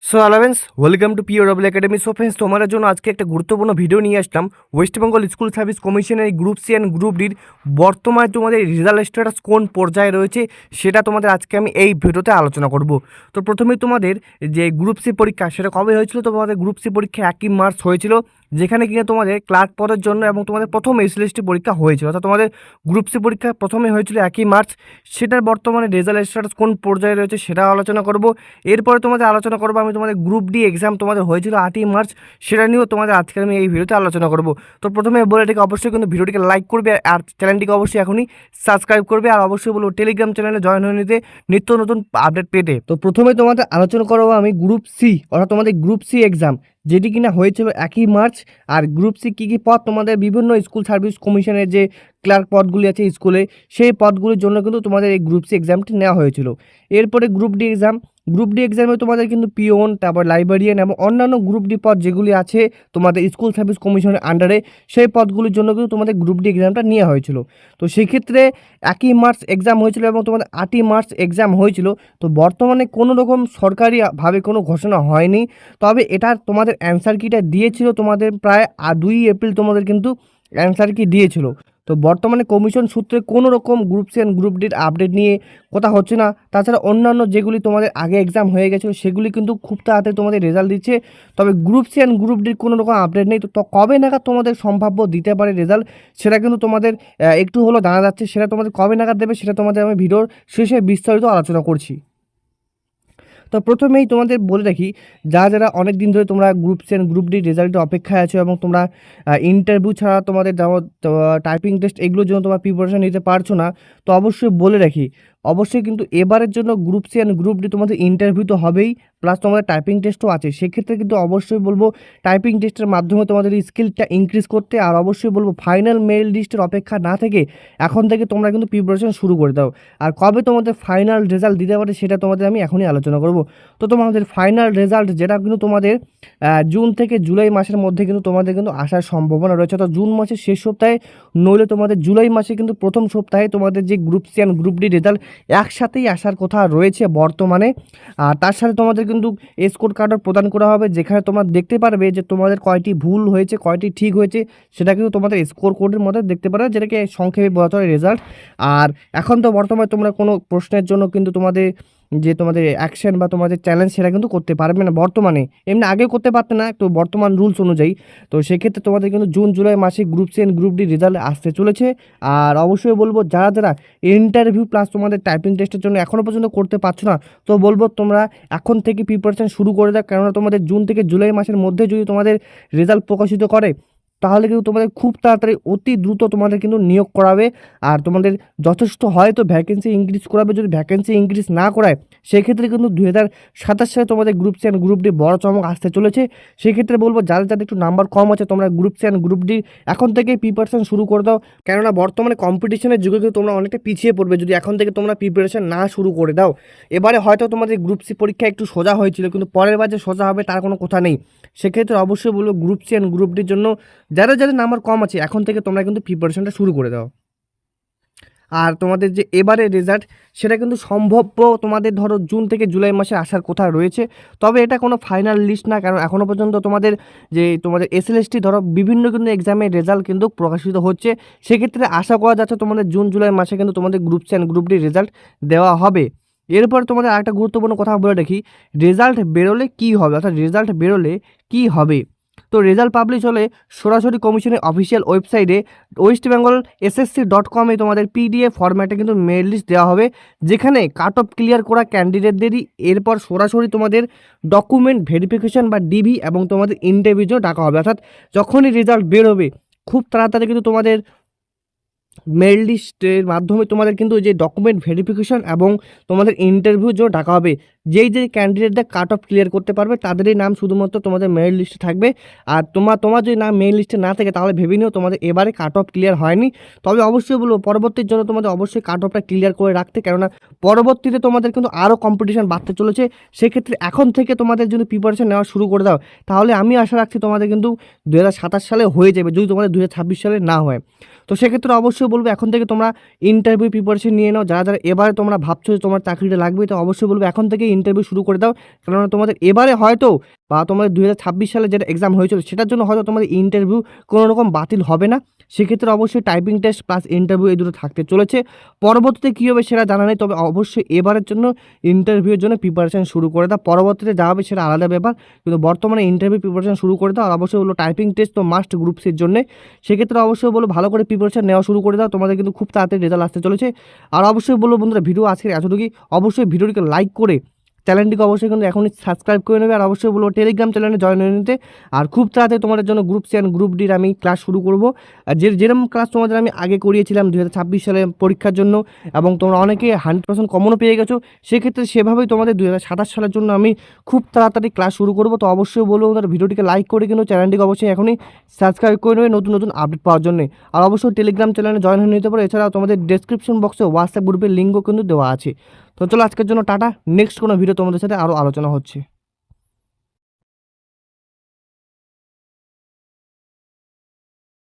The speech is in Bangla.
So allowance welcome to POW academy. So friends, তোমাদের জন্য আজকে একটা গুরুত্বপূর্ণ ভিডিও নিয়ে আসলাম। ওয়েস্ট বেঙ্গল স্কুল সার্ভিস কমিশনের গ্রুপ সি অ্যান্ড গ্রুপ ডির বর্তমানে তোমাদের রেজাল্ট স্ট্যাটাস কোন পর্যায়ে রয়েছে সেটা তোমাদের আজকে আমি এই ভিডিওতে আলোচনা করব। তো প্রথমেই তোমাদের যে গ্রুপ সি পরীক্ষা সেটা কবে হয়েছিল? তো তোমাদের গ্রুপ সি পরীক্ষা 1 মার্চ হয়েছিল, যেখানে কিনা তোমাদের ক্লার্ক পদের জন্য এবং তোমাদের প্রথম এসএলএসটি পরীক্ষা হয়েছিল। অর্থাৎ তোমাদের গ্রুপ সি পরীক্ষা প্রথমে হয়েছিল 1 মার্চ, সেটার বর্তমানে রেজাল্ট স্ট্যাটাস কোন পর্যায়ে রয়েছে সেটা আলোচনা করব। এরপরে তোমাদের আলোচনা করবো আমি তোমাদের গ্রুপ ডি এক্সাম তোমাদের হয়েছিল 8 মার্চ, সেটা নিয়েও তোমাদের আজকে আমি এই ভিডিওতে আলোচনা করব। তো প্রথমে বলে এটাকে অবশ্যই কিন্তু ভিডিওটিকে লাইক করবে আর চ্যানেলটিকে অবশ্যই এখনই সাবস্ক্রাইব করবে, আর অবশ্যই বলবো টেলিগ্রাম চ্যানেলে জয়েন হয়ে নিতে নিত্য নতুন আপডেট পেতে। তো প্রথমে তোমাদের আলোচনা করবো আমি গ্রুপ সি, অর্থাৎ তোমাদের গ্রুপ সি এক্সাম যেটি কিনা হয়েছিল 1 মার্চ। আর গ্রুপ সি কী কী পদ তোমাদের বিভিন্ন স্কুল সার্ভিস কমিশনের যে ক্লার্ক পদগুলি আছে স্কুলে, সেই পদগুলির জন্য কিন্তু তোমাদের এই গ্রুপ সি এক্সামটি নেওয়া হয়েছিল। এরপরে group D exam, group D এক্সামে তোমাদের কিন্তু পিওন, তারপর লাইব্রেরিয়ান এবং অন্যান্য গ্রুপ ডি পদ যেগুলি আছে তোমাদের স্কুল সার্ভিস কমিশনের আন্ডারে, সেই পদগুলির জন্য কিন্তু তোমাদের গ্রুপ ডি এক্সামটা নেওয়া হয়েছিল। তো সেক্ষেত্রে 1 মার্চ এক্সাম হয়েছিল এবং তোমাদের 8 মার্চ এক্সাম হয়েছিল। তো বর্তমানে কোনো রকম সরকারিভাবে কোনো ঘোষণা হয়নি, তবে এটার তোমাদের অ্যান্সার কিটা দিয়েছিল তোমাদের প্রায় 2 এপ্রিল তোমাদের কিন্তু অ্যান্সার কি দিয়েছিল। তো বর্তমানে কমিশন সূত্রে কোনো রকম গ্রুপ সি অ্যান্ড গ্রুপ ডির আপডেট নিয়ে কথা হচ্ছে না। তাছাড়া অন্যান্য যেগুলি তোমাদের আগে এক্সাম হয়ে গেছিলো সেগুলি কিন্তু খুব তাড়াতাড়ি তোমাদের রেজাল্ট দিচ্ছে, তবে গ্রুপ সি অ্যান্ড গ্রুপ ডির কোনো রকম আপডেট নেই। তো কবে নাগাদ তোমাদের সম্ভাব্য দিতে পারে রেজাল্ট সেটা কিন্তু তোমাদের একটু হলেও জানা যাচ্ছে। সেটা তোমাদের কবে নাগাদ দেবে সেটা তোমাদের আমি ভিডিওর শেষে বিস্তারিত আলোচনা করছি। তো প্রথমেই তোমাদের বলে রাখি, যারা অনেক দিন ধরে তোমরা group C and group D রেজাল্টের অপেক্ষায় আছো এবং তোমরা ইন্টারভিউ ছাড়া তোমাদের টাইপিং টেস্ট এগুলোর জন্য তোমরা প্রিপারেশন নিতে পারছো না, তো অবশ্যই বলে রাখি অবশ্যই কিন্তু এবারের জন্য group C and group D তোমাদের ইন্টারভিউ তো হবেই, প্লাস তোমাদের টাইপিং টেস্টও আছে। সেক্ষেত্রে কিন্তু অবশ্যই বলবো টাইপিং টেস্টের মাধ্যমে তোমাদের স্কিলটা ইনক্রিজ করতে, আর অবশ্যই বলবো ফাইনাল মেল লিস্টের অপেক্ষা না থেকে এখন থেকে তোমরা কিন্তু প্রিপারেশন শুরু করে দাও। আর কবে তোমাদের ফাইনাল রেজাল্ট দিতে পারে সেটা তোমাদের আমি এখনই আলোচনা করব। তো তোমাদের ফাইনাল রেজাল্ট যেটা কিন্তু তোমাদের জুন থেকে জুলাই মাসের মধ্যে কিন্তু তোমাদের কিন্তু আসার সম্ভাবনা রয়েছে। তো জুন মাসের শেষ সপ্তাহে নইলে তোমাদের জুলাই মাসে কিন্তু প্রথম সপ্তাহে তোমাদের যে group C and group D result একসাথেই আসার কথা রয়েছে বর্তমানে। আর তার সাথে তোমাদের কিন্তু স্কোর কার্ডও প্রদান করা হবে, যেখানে তোমরা দেখতে পারবে যে তোমাদের কয়টি ভুল হয়েছে কয়টি ঠিক হয়েছে সেটা কিন্তু তোমাদের স্কোর কোডের মধ্যে দেখতে পারবে, যেটাকে সংক্ষেপে বলা হয় রেজাল্ট। আর এখন তো বর্তমানে তোমরা কোনো প্রশ্নের জন্য কিন্তু তোমাদের অ্যাকশন বা তোমাদের চ্যালেঞ্জ সেটা কিন্তু করতে পারবে না বর্তমানে, এমনি আগে করতে পারতে না তো বর্তমান রুলস অনুযায়ী। তো সেক্ষেত্রে তোমাদের কিন্তু জুন জুলাই মাসে group C and group D result আসতে চলেছে। আর অবশ্যই বলবো যারা ইন্টারভিউ প্লাস তোমাদের টাইপিং টেস্টের জন্য এখনও পর্যন্ত করতে পারছো না, তো বলবো তোমরা এখন থেকে প্রিপারেশন শুরু করে দাও, কেননা তোমাদের জুন থেকে জুলাই মাসের মধ্যে যদি তোমাদের রেজাল্ট প্রকাশিত করে তাহলে কিন্তু তোমাদের খুব তাড়াতাড়ি অতি দ্রুত তোমাদের কিন্তু নিয়োগ করাবে। আর তোমাদের যথেষ্ট হয়তো ভ্যাকেন্সি ইনক্রিজ করাবে, যদি ভ্যাকেন্সি ইনক্রিজ না করায় সেক্ষেত্রে কিন্তু 2027 সালে তোমাদের group C and group D বড় চমক আসতে চলেছে। সেক্ষেত্রে বলবো যাদের একটু নাম্বার কম আছে তোমরা group C and group D এখন থেকেই প্রিপারেশন শুরু করে দাও, কেননা বর্তমানে কম্পিটিশনের যুগে কিন্তু তোমরা অনেকটা পিছিয়ে পড়বে যদি এখন থেকে তোমরা প্রিপারেশন না শুরু করে দাও। এবারে হয়তো তোমাদের গ্রুপ সি পরীক্ষা একটু সোজা হয়েছিল, কিন্তু পরের বার যে সোজা হবে তার কোনো কথা নেই। সেক্ষেত্রে অবশ্যই বলবো গ্রুপ সি অ্যান্ড গ্রুপ ডির জন্য যাদের নাম্বার কম আছে এখন থেকে তোমরা কিন্তু প্রিপারেশনটা শুরু করে দাও। আর তোমাদের যে এবারে রেজাল্ট সেটা কিন্তু সম্ভাব্য তোমাদের ধরো জুন থেকে জুলাই মাসে আসার কথা রয়েছে, তবে এটা কোনো ফাইনাল লিস্ট না, কারণ এখনও পর্যন্ত তোমাদের এসএলএসটি ধরো বিভিন্ন কিন্তু এক্সামের রেজাল্ট কিন্তু প্রকাশিত হচ্ছে। সেক্ষেত্রে আশা করা যাচ্ছে তোমাদের জুন জুলাই মাসে কিন্তু তোমাদের group C and group D result দেওয়া হবে। এরপর তোমাদের আরেকটা গুরুত্বপূর্ণ কথা বলে রাখি, রেজাল্ট বেরোলে কী হবে, অর্থাৎ রেজাল্ট বেরোলে কী হবে। তো রেজাল্ট পাবলিশ হলে সরাসরি কমিশনের অফিসিয়াল ওয়েবসাইটে westbengalssc.com তোমাদের পিডিএফ ফরম্যাটে কিন্তু মেরিট লিস্ট দেওয়া হবে, যেখানে কাট অফ ক্লিয়ার করা ক্যান্ডিডেটদেরই এরপর সরাসরি তোমাদের ডকুমেন্ট ভেরিফিকেশন বা ডিভি এবং তোমাদের ইন্টারভিউ ডাকা হবে। অর্থাৎ যখনই রেজাল্ট বেরোবে খুব তাড়াতাড়ি কিন্তু তোমাদের মেরিট লিস্টের মাধ্যমে তোমাদের কিন্তু যে ডকুমেন্ট ভেরিফিকেশন এবং তোমাদের ইন্টারভিউ জন্য ডাকা হবে। যেই ক্যান্ডিডেটরা কাট অফ ক্লিয়ার করতে পারবে তাদেরই নাম শুধুমাত্র তোমাদের মেরিট লিস্টে থাকবে। আর তোমার যদি নাম মেরিট লিস্টে না থাকে তাহলে ভেবে নিও তোমাদের এবারে কাট অফ ক্লিয়ার হয়নি। তবে অবশ্যই বলবো পরবর্তীর জন্য তোমাদের অবশ্যই কাট অফটা ক্লিয়ার করে রাখতে, কেননা পরবর্তীতে তোমাদের কিন্তু আরও কম্পিটিশন বাড়তে চলেছে। সেক্ষেত্রে এখন থেকে তোমাদের যদি প্রিপারেশন নেওয়া শুরু করে দাও তাহলে আমি আশা রাখছি তোমাদের কিন্তু 2027 সালে হয়ে যাবে, যদি তোমাদের 2026 সালে না হয়। তো সেক্ষেত্রে অবশ্যই বলবো এখন থেকে তোমরা ইন্টারভিউ প্রিপারেশন নিয়ে নাও। যারা এবারে তোমরা ভাবছো যে তোমার চাকরিটা লাগবে, তো অবশ্যই বলবো এখন থেকে ইন্টারভিউ শুরু করে দাও, কেননা তোমাদের এবারে হয়তো বা তোমাদের 2026 সালে যেটা এক্সাম হয়েছিল সেটার জন্য হয়তো তোমাদের ইন্টারভিউ কোনো রকম বাতিল হবে না। সেক্ষেত্রে অবশ্যই টাইপিং টেস্ট প্লাস ইন্টারভিউ এই দুটো থাকতে চলেছে। পরবর্তীতে কী হবে সেটা জানা নেই, তবে অবশ্যই এবারের জন্য ইন্টারভিউর জন্য প্রিপারেশান শুরু করে দাও। পরবর্তীতে যা হবে সেটা আলাদা ব্যাপার, কিন্তু বর্তমানে ইন্টারভিউ প্রিপারেশান শুরু করে দাও। আর অবশ্যই বলো টাইপিং টেস্ট তো মাস্ট গ্রুপ সির জন্যে, সেক্ষেত্রে অবশ্যই বলো ভালো করে প্রিপারেশান নেওয়া শুরু করে দাও, তোমাদের কিন্তু খুব তাড়াতাড়ি রেজাল্ট আসতে চলেছে। আর অবশ্যই বলবো বন্ধুরা, ভিডিও আজকের এতটুকুই। অবশ্যই ভিডিওটিকে লাইক করে চ্যানেলটিকে অবশ্যই কিন্তু এখনই সাবস্ক্রাইব করে নেবে। আর অবশ্যই বলবো টেলিগ্রাম চ্যানেলে জয়েন হয়ে নিতে। আর খুব তাড়াতাড়ি তোমাদের জন্য গ্রুপ সি অ্যান্ড গ্রুপ ডির আমি ক্লাস শুরু করব। আর যেরকম ক্লাস তোমাদের আমি আগে করিয়েছিলাম 2026 সালে পরীক্ষার জন্য, এবং তোমরা অনেকে 100% কমনও পেয়ে গেছো, সেক্ষেত্রে সেভাবেই তোমাদের 2027 সালের জন্য আমি খুব তাড়াতাড়ি ক্লাস শুরু করব। তো অবশ্যই বলবো তোমাদের ভিডিওটিকে লাইক করে কিন্তু চ্যানেলটিকে অবশ্যই এখনই সাবস্ক্রাইব করে নেবে নতুন নতুন আপডেট পাওয়ার জন্য। আর অবশ্যই টেলিগ্রাম চ্যানেলে জয়েন হয়ে নিতে পারো। এছাড়াও তোমাদের ডেসক্রিপশন বক্সে হোয়াটসঅ্যাপ গ্রুপের লিঙ্কও কিন্তু দেওয়া আছে। তো চলো আজকের জন্য টাটা, নেক্সট কোনো ভিডিও তোমাদের সাথে আরও আলোচনা হচ্ছে।